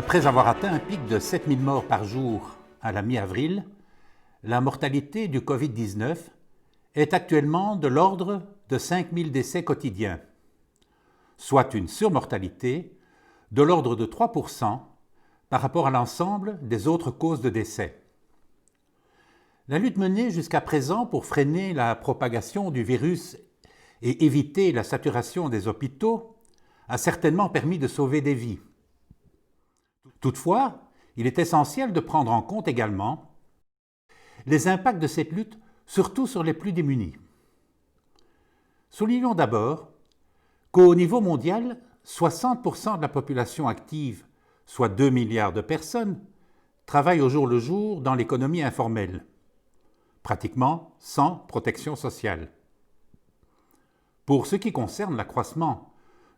Après avoir atteint un pic de 7000 morts par jour à la mi-avril, la mortalité du Covid-19 est actuellement de l'ordre de 5000 décès quotidiens, soit une surmortalité de l'ordre de 3% par rapport à l'ensemble des autres causes de décès. La lutte menée jusqu'à présent pour freiner la propagation du virus et éviter la saturation des hôpitaux a certainement permis de sauver des vies. Toutefois, il est essentiel de prendre en compte également les impacts de cette lutte, surtout sur les plus démunis. Soulignons d'abord qu'au niveau mondial, 60% de la population active, soit 2 milliards de personnes, travaillent au jour le jour dans l'économie informelle, pratiquement sans protection sociale. Pour ce qui concerne l'accroissement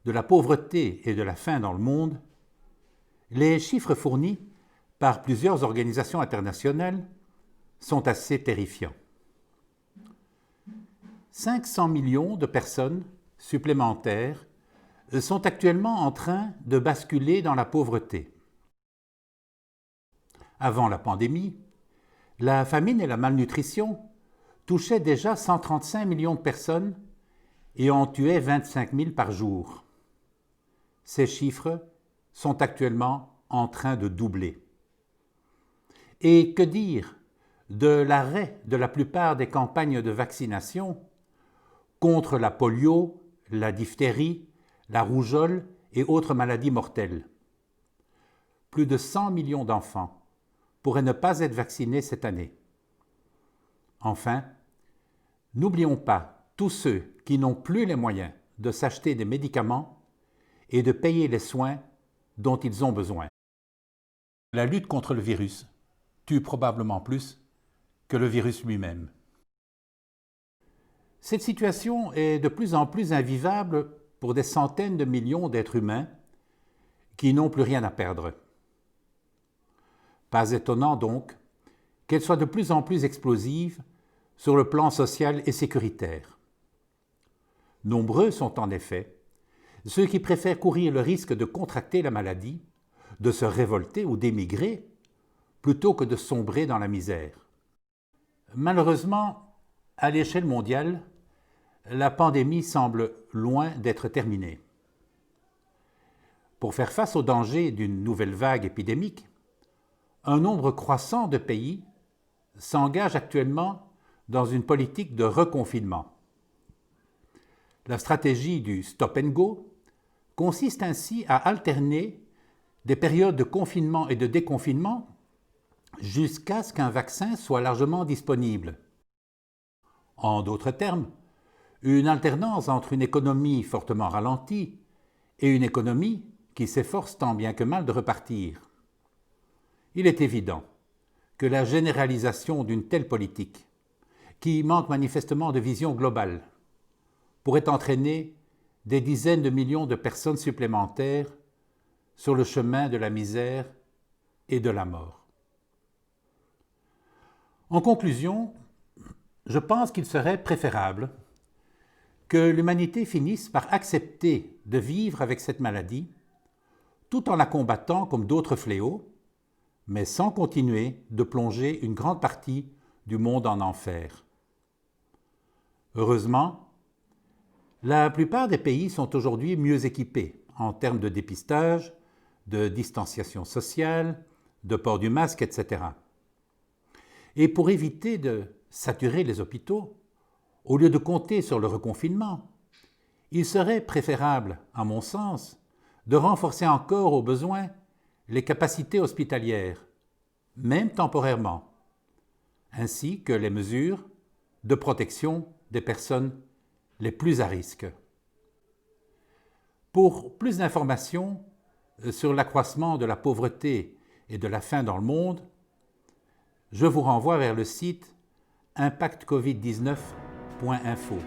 de la pauvreté et de la faim dans le monde, les chiffres fournis par plusieurs organisations internationales sont assez terrifiants. 500 millions de personnes supplémentaires sont actuellement en train de basculer dans la pauvreté. Avant la pandémie, la famine et la malnutrition touchaient déjà 135 millions de personnes et en tuaient 25 000 par jour. Ces chiffres sont actuellement en train de doubler. Et que dire de l'arrêt de la plupart des campagnes de vaccination contre la polio, la diphtérie, la rougeole et autres maladies mortelles. Plus de 100 millions d'enfants pourraient ne pas être vaccinés cette année. Enfin, n'oublions pas tous ceux qui n'ont plus les moyens de s'acheter des médicaments et de payer les soins dont ils ont besoin. La lutte contre le virus tue probablement plus que le virus lui-même. Cette situation est de plus en plus invivable pour des centaines de millions d'êtres humains qui n'ont plus rien à perdre. Pas étonnant donc qu'elle soit de plus en plus explosive sur le plan social et sécuritaire. Nombreux sont en effet ceux qui préfèrent courir le risque de contracter la maladie, de se révolter ou d'émigrer, plutôt que de sombrer dans la misère. Malheureusement, à l'échelle mondiale, la pandémie semble loin d'être terminée. Pour faire face au danger d'une nouvelle vague épidémique, un nombre croissant de pays s'engagent actuellement dans une politique de reconfinement. La stratégie du stop and go consiste ainsi à alterner des périodes de confinement et de déconfinement jusqu'à ce qu'un vaccin soit largement disponible. En d'autres termes, une alternance entre une économie fortement ralentie et une économie qui s'efforce tant bien que mal de repartir. Il est évident que la généralisation d'une telle politique, qui manque manifestement de vision globale, pourrait entraîner des dizaines de millions de personnes supplémentaires sur le chemin de la misère et de la mort. En conclusion, je pense qu'il serait préférable que l'humanité finisse par accepter de vivre avec cette maladie, tout en la combattant comme d'autres fléaux, mais sans continuer de plonger une grande partie du monde en enfer. Heureusement, la plupart des pays sont aujourd'hui mieux équipés en termes de dépistage, de distanciation sociale, de port du masque, etc. Et pour éviter de saturer les hôpitaux, au lieu de compter sur le reconfinement, il serait préférable, à mon sens, de renforcer encore au besoin les capacités hospitalières, même temporairement, ainsi que les mesures de protection des personnes les plus à risque. Pour plus d'informations sur l'accroissement de la pauvreté et de la faim dans le monde, je vous renvoie vers le site impactcovid19.info.